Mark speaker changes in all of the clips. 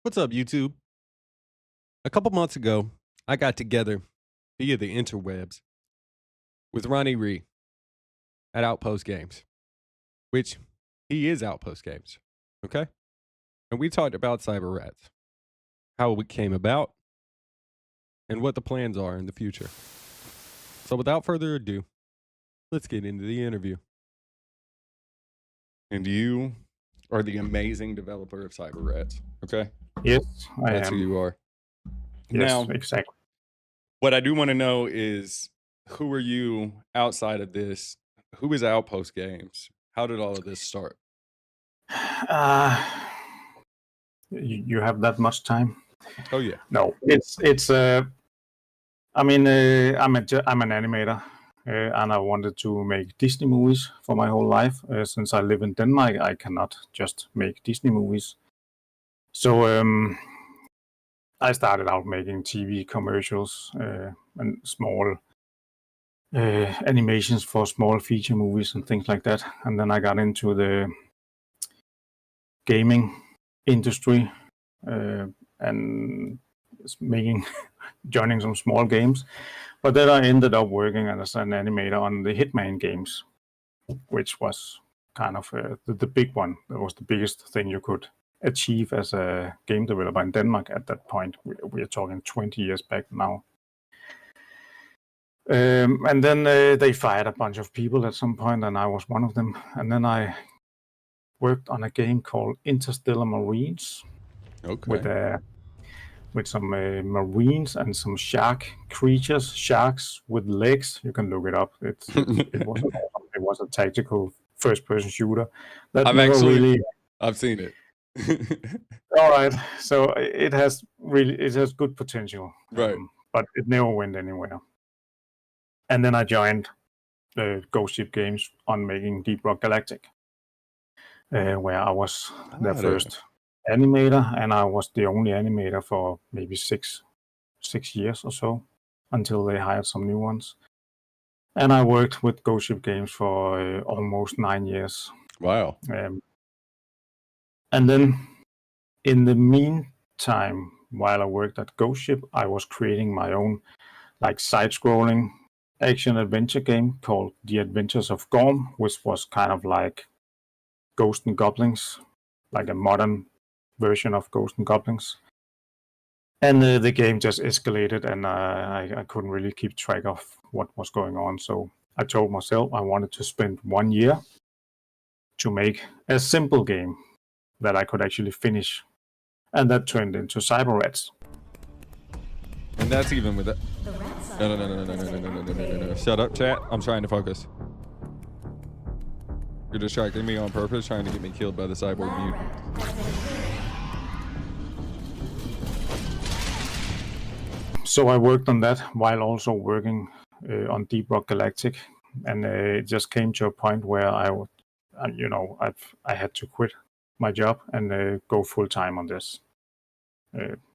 Speaker 1: What's up, YouTube? A couple months ago, I got together via the interwebs with Ronnie Ree at Outpost Games, which he is Outpost Games. Okay. And we talked about Cyber Rats, how it came about, and what the plans are in the future. So without further ado, let's get into the interview. And you are the amazing developer of Cyber Rats. Okay.
Speaker 2: Yes, I
Speaker 1: That's who
Speaker 2: am.
Speaker 1: you are.
Speaker 2: Yes,
Speaker 1: Now,
Speaker 2: exactly.
Speaker 1: what I do want to know is who are you outside of this? Who is Outpost Games? How did all of this start?
Speaker 2: Uh, you have that much time?
Speaker 1: Oh yeah.
Speaker 2: No, it's. I mean, I'm an animator, and I wanted to make Disney movies for my whole life. Since I live in Denmark, I cannot just make Disney movies. So I started out making TV commercials and small animations for small feature movies and things like that. And then I got into the gaming industry and making joining some small games. But then I ended up working as an animator on the Hitman games, which was kind of the big one. That was the biggest thing you could achieve as a game developer in Denmark at that point. We are talking 20 years back now. And then they fired a bunch of people at some point, and I was one of them. And then I worked on a game called Interstellar Marines
Speaker 1: Okay.
Speaker 2: with some marines and some shark creatures, sharks with legs. You can look it up. It was awesome. It was a tactical first-person shooter that
Speaker 1: I've
Speaker 2: never
Speaker 1: actually
Speaker 2: really.
Speaker 1: I've seen it.
Speaker 2: All right, so it has good potential,
Speaker 1: Right.
Speaker 2: but it never went anywhere. And then I joined Ghost Ship Games on making Deep Rock Galactic, where I was their first animator, and I was the only animator for maybe six years or so until they hired some new ones. And I worked with Ghost Ship Games for almost 9 years.
Speaker 1: Wow.
Speaker 2: And then in the meantime, while I worked at Ghost Ship, I was creating my own like side-scrolling action adventure game called The Adventures of Gorm, which was kind of like Ghosts and Goblins, like a modern version of Ghosts and Goblins. And the game just escalated, and I couldn't really keep track of what was going on. So I told myself I wanted to spend 1 year to make a simple game that I could actually finish. And that turned into Cyber Rats.
Speaker 1: And that's even with it. No. Shut up, chat. I'm trying to focus. You're distracting me on purpose, trying to get me killed by the cyborg mutant.
Speaker 2: So I worked on that while also working on Deep Rock Galactic, and it just came to a point where I had to quit my job and go full time on this.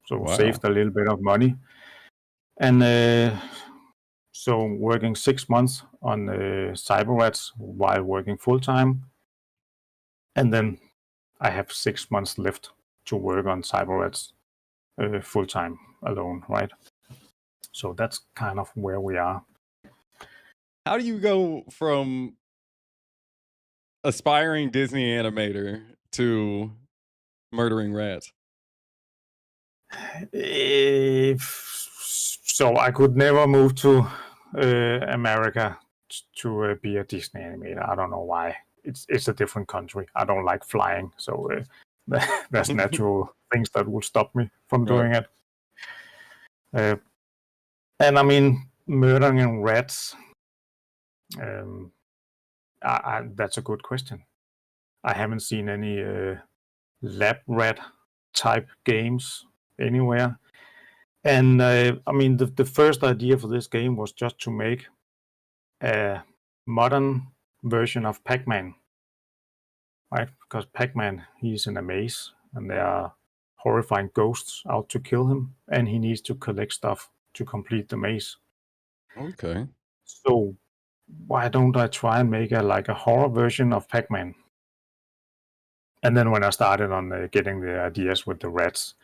Speaker 2: So
Speaker 1: Wow.
Speaker 2: saved a little bit of money, and so working 6 months on Cyber Rats while working full time, and then I have 6 months left to work on Cyber Rats full time alone, right? So that's kind of where we are.
Speaker 1: How do you go from aspiring Disney animator to murdering rats?
Speaker 2: So I could never move to America to be a Disney animator. I don't know why. It's a different country. I don't like flying, so there's natural things that will stop me from doing it. And I mean, murdering rats. That's a good question. I haven't seen any lab rat type games anywhere. And I mean, the first idea for this game was just to make a modern version of Pac-Man, right? Because Pac-Man, he's in a maze, and there are horrifying ghosts out to kill him, and he needs to collect stuff to complete the maze.
Speaker 1: Okay.
Speaker 2: So why don't I try and make a horror version of Pac-Man? And then when I started on getting the ideas with the rats,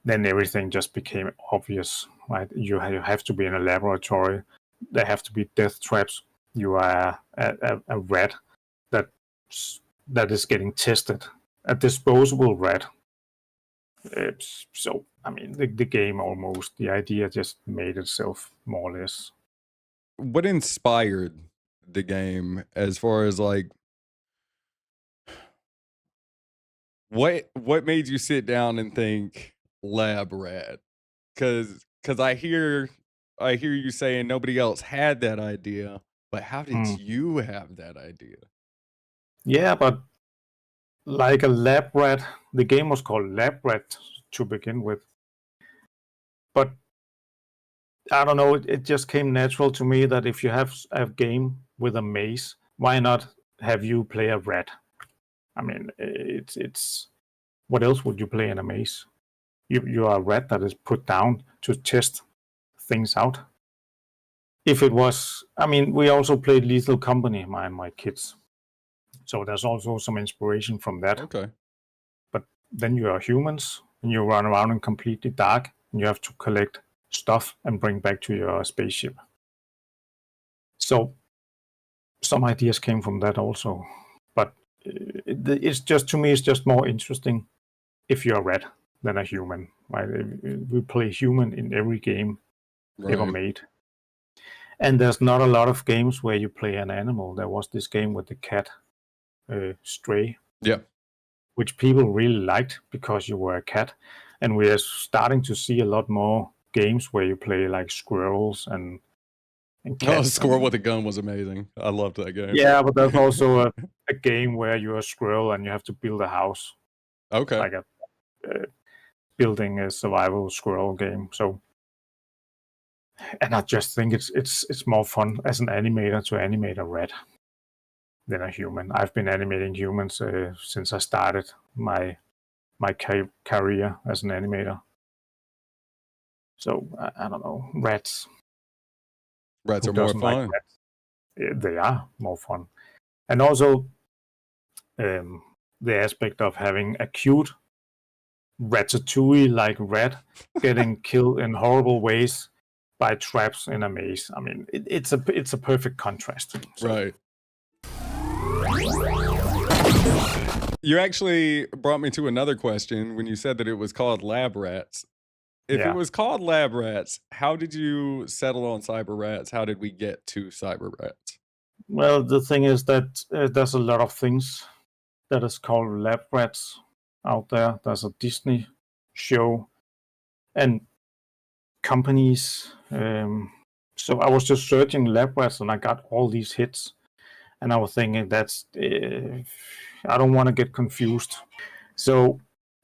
Speaker 2: then everything just became obvious, right? You have to be in a laboratory. There have to be death traps. You are a rat that is getting tested, a disposable rat. So, I mean, the game almost, the idea just made itself more or less.
Speaker 1: What inspired the game as far as like what made you sit down and think lab rat? Cause I hear you saying nobody else had that idea, but how did
Speaker 2: Hmm.
Speaker 1: you have that idea?
Speaker 2: Yeah, but like a lab rat, the game was called Lab Rat to begin with. But I don't know, it just came natural to me that if you have a game with a maze, why not have you play a rat? I mean, it's what else would you play in a maze? You are a rat that is put down to test things out. If it was, I mean, we also played Lethal Company, my kids. So there's also some inspiration from that.
Speaker 1: Okay.
Speaker 2: But then you are humans and you run around in completely dark and you have to collect stuff and bring back to your spaceship. So some ideas came from that also. But it's just, to me, it's just more interesting if you're a rat than a human, right? We play human in every game ever
Speaker 1: Right.
Speaker 2: made. And there's not a lot of games where you play an animal. There was this game with the cat, Stray,
Speaker 1: Yeah.
Speaker 2: which people really liked because you were a cat. And we are starting to see a lot more games where you play like squirrels and
Speaker 1: Oh,
Speaker 2: cats.
Speaker 1: Score
Speaker 2: And
Speaker 1: with a Gun was amazing. I loved that game.
Speaker 2: yeah, but there's also a game where you're a squirrel and you have to build a house,
Speaker 1: Okay.
Speaker 2: like a building a survival squirrel game. So, and I just think it's more fun as an animator to animate a rat than a human. I've been animating humans since I started my career as an animator. So I don't know, rats.
Speaker 1: Rats
Speaker 2: Who
Speaker 1: are more
Speaker 2: doesn't like
Speaker 1: fun.
Speaker 2: rats? They are more fun, and also the aspect of having a cute Ratatouille-like rat getting killed in horrible ways by traps in a maze. I mean, it's a perfect contrast. So,
Speaker 1: Right. You actually brought me to another question when you said that it was called Lab Rats. If it
Speaker 2: yeah.
Speaker 1: was called Lab Rats, how did you settle on Cyber Rats? How did we get to Cyber Rats?
Speaker 2: Well, the thing is that there's a lot of things that is called lab rats out there. There's a Disney show and companies. So I was just searching lab rats and I got all these hits. And I was thinking that's I don't want to get confused. So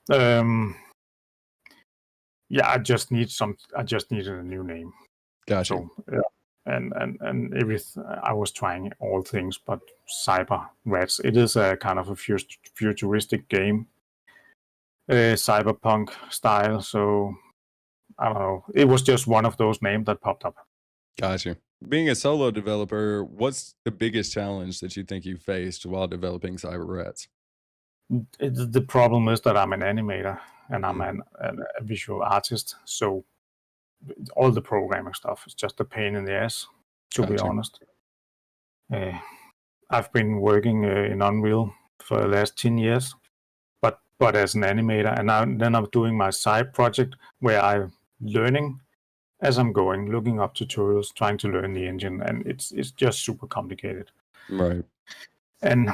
Speaker 2: yeah, I just needed a new name.
Speaker 1: Gotcha.
Speaker 2: So yeah, and everything. I was trying all things, but Cyber Rats. It is a kind of a futuristic game, cyberpunk style. So I don't know. It was just one of those names that popped up.
Speaker 1: Gotcha. Being a solo developer, what's the biggest challenge that you think you faced while developing Cyber Rats?
Speaker 2: The problem is that I'm an animator and I'm
Speaker 1: Mm.
Speaker 2: a visual artist. So all the programming stuff is just a pain in the ass, to be
Speaker 1: Gotcha.
Speaker 2: honest. I've been working in Unreal for the last 10 years, but as an animator, and then I'm doing my side project where I'm learning as I'm going, looking up tutorials, trying to learn the engine, and it's just super complicated.
Speaker 1: Right.
Speaker 2: And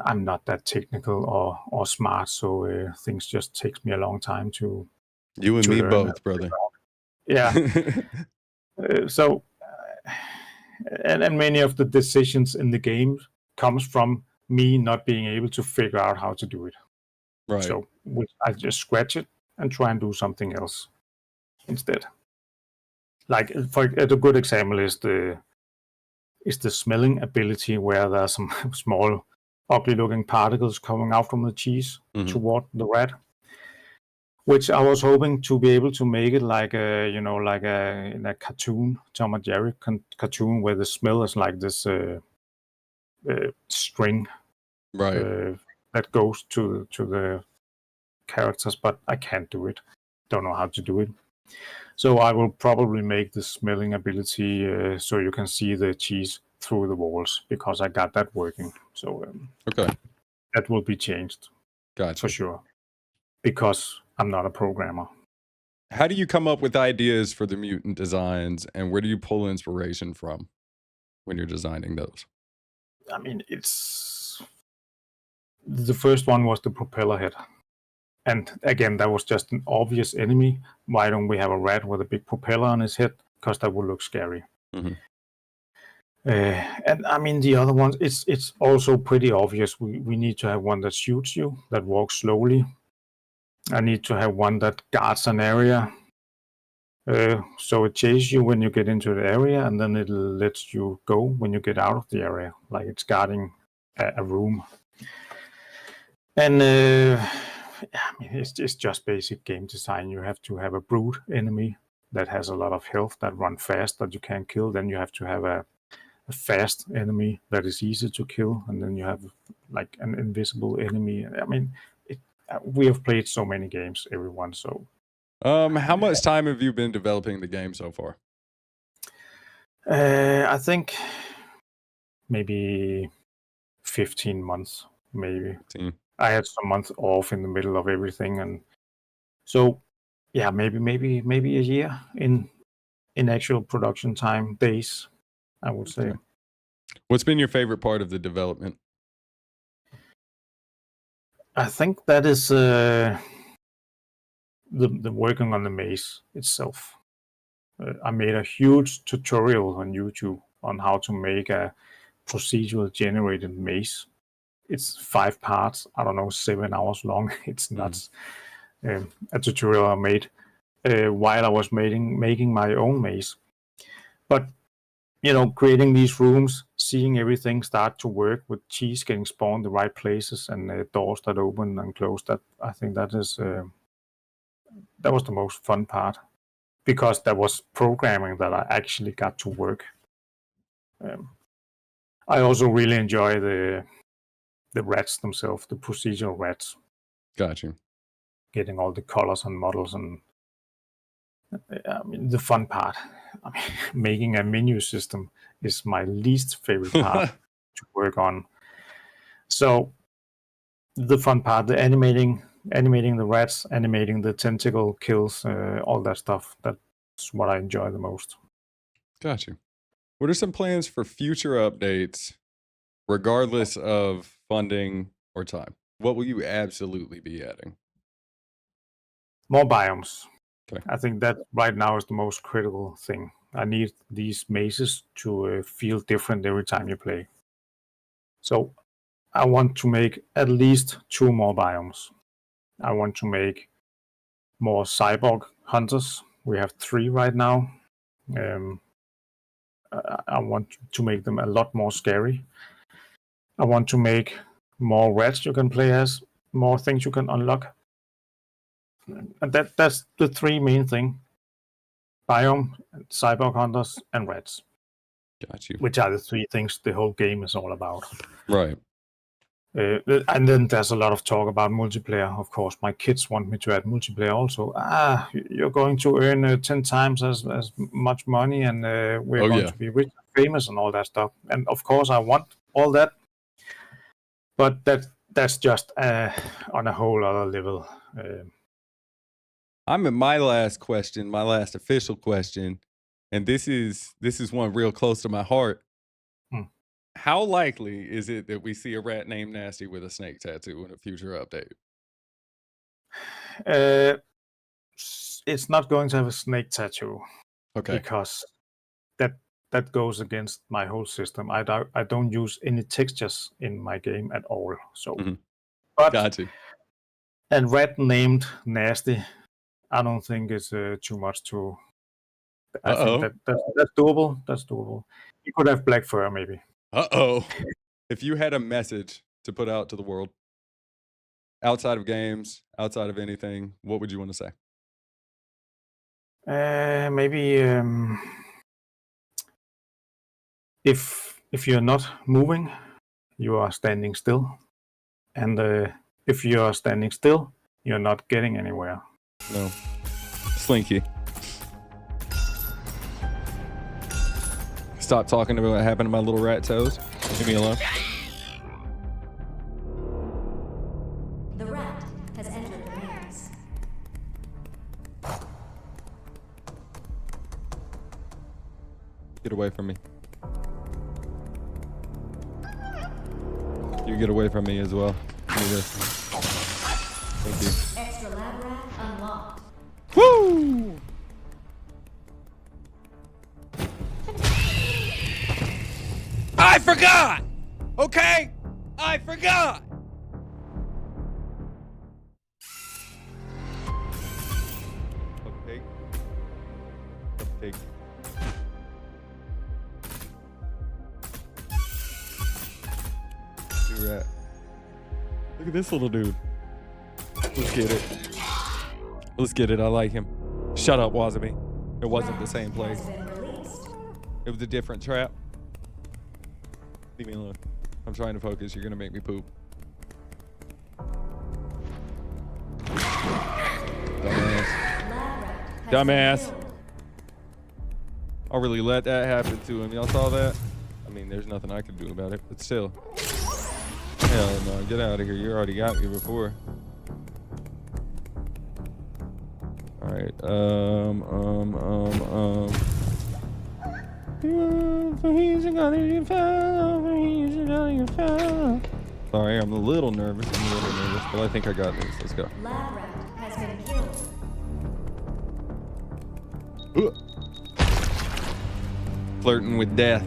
Speaker 2: I'm not that technical or smart, so things just takes me a long time to
Speaker 1: You and me
Speaker 2: learn.
Speaker 1: both, brother.
Speaker 2: Yeah. So, and many of the decisions in the game comes from me not being able to figure out how to do it.
Speaker 1: Right.
Speaker 2: So I just scratch it and try and do something else instead. Like a good example is the smelling ability, where there are some small, ugly-looking particles coming out from the cheese toward the rat. Which I was hoping to be able to make it like in a cartoon, Tom and Jerry cartoon, where the smell is like this string
Speaker 1: Right.
Speaker 2: that goes to the characters, but I can't do it. don't know how to do it. So I will probably make the smelling ability so you can see the cheese through the walls, because I got that working. So
Speaker 1: Okay.
Speaker 2: that will be changed
Speaker 1: Gotcha.
Speaker 2: for sure, because I'm not a programmer.
Speaker 1: How do you come up with ideas for the mutant designs, and where do you pull inspiration from when you're designing those?
Speaker 2: I mean, it's the first one was the propeller head. And again, that was just an obvious enemy. Why don't we have a rat with a big propeller on his head? Because that would look scary.
Speaker 1: Mm-hmm.
Speaker 2: And I mean, the other ones, it's also pretty obvious. We need to have one that shoots you, that walks slowly. I need to have one that guards an area. So it chases you when you get into the area, and then it lets you go when you get out of the area, like it's guarding a room. And I mean, it's just basic game design. You have to have a brute enemy that has a lot of health, that run fast, that you can't kill. Then you have to have a fast enemy that is easy to kill, and then you have like an invisible enemy. I mean, we have played so many games, everyone. So,
Speaker 1: How much time have you been developing the game so far?
Speaker 2: I think maybe 15 months, maybe.
Speaker 1: 15.
Speaker 2: I had some months off in the middle of everything, and so yeah, maybe a year in actual production time days, I would say.
Speaker 1: Okay. What's been your favorite part of the development?
Speaker 2: I think that is the working on the maze itself. I made a huge tutorial on YouTube on how to make a procedural generated maze. It's 5 parts, I don't know, 7 hours long. It's nuts. A tutorial I made while I was making my own maze. But you know, creating these rooms, seeing everything start to work with cheese getting spawned the right places and doors that open and close, that I think that is that was the most fun part, because that was programming that I actually got to work. I also really enjoy the rats themselves, the procedural rats.
Speaker 1: Gotcha.
Speaker 2: Getting all the colors and models, and I mean, the fun part. I mean, making a menu system is my least favorite part to work on. So the fun part, the animating the rats, animating the tentacle kills, all that stuff, that's what I enjoy the most.
Speaker 1: Gotcha. What are some plans for future updates, regardless of funding or time? What will you absolutely be adding?
Speaker 2: More biomes.
Speaker 1: Okay.
Speaker 2: I think that right now is the most critical thing. I need these mazes to feel different every time you play. So I want to make at least 2 more biomes. I want to make more cyborg hunters. We have 3 right now. I want to make them a lot more scary. I want to make more rats you can play as, more things you can unlock. And that's the 3 main thing: biome, cyborg hunters, and rats.
Speaker 1: Got you.
Speaker 2: Which are the 3 things the whole game is all about.
Speaker 1: Right.
Speaker 2: And then there's a lot of talk about multiplayer. Of course, my kids want me to add multiplayer also. You're going to earn 10 times as much money, and we're going to be rich and famous and all that stuff. And of course, I want all that. But that's just on a whole other level.
Speaker 1: I'm at my last question, my last official question, and this is one real close to my heart. How likely is it that we see a rat named Nasty with a snake tattoo in a future update?
Speaker 2: It's not going to have a snake tattoo.
Speaker 1: Okay.
Speaker 2: Because that goes against my whole system. I don't use any textures in my game at all. So, but
Speaker 1: Gotcha.
Speaker 2: And rat named Nasty, I don't think it's too much to. I think that's doable. That's doable. You could have black fur, maybe.
Speaker 1: If you had a message to put out to the world, outside of games, outside of anything, what would you want to say?
Speaker 2: Maybe if you're not moving, you are standing still, and if you are standing still, you're not getting anywhere.
Speaker 1: No. Slinky. Stop talking about what happened to my little rat toes. Leave me alone.
Speaker 3: The rat has entered the maze.
Speaker 1: Get away from me. You get away from me as well. Give me this. Thank you.
Speaker 3: Extra lab rat unlocked.
Speaker 1: Woo! I forgot! Okay? I forgot! Cupcake. Cupcake. Rat. Look at this little dude. Let's get it. Let's get it. I like him. Shut up, Wasabi. It wasn't the same place.
Speaker 3: Has been released.
Speaker 1: It was a different trap. Leave me alone. I'm trying to focus. You're gonna make me poop. Dumbass.
Speaker 3: Lab rat has
Speaker 1: Dumbass.
Speaker 3: been killed.
Speaker 1: I'll really let that happen to him. Y'all saw that? I mean, there's nothing I can do about it, but still. Hell no, get out of here. You already got me before. Alright, Sorry, I'm a little nervous. But I think I got this. Let's go.
Speaker 3: Lab rat has been killed.
Speaker 1: Flirting with death.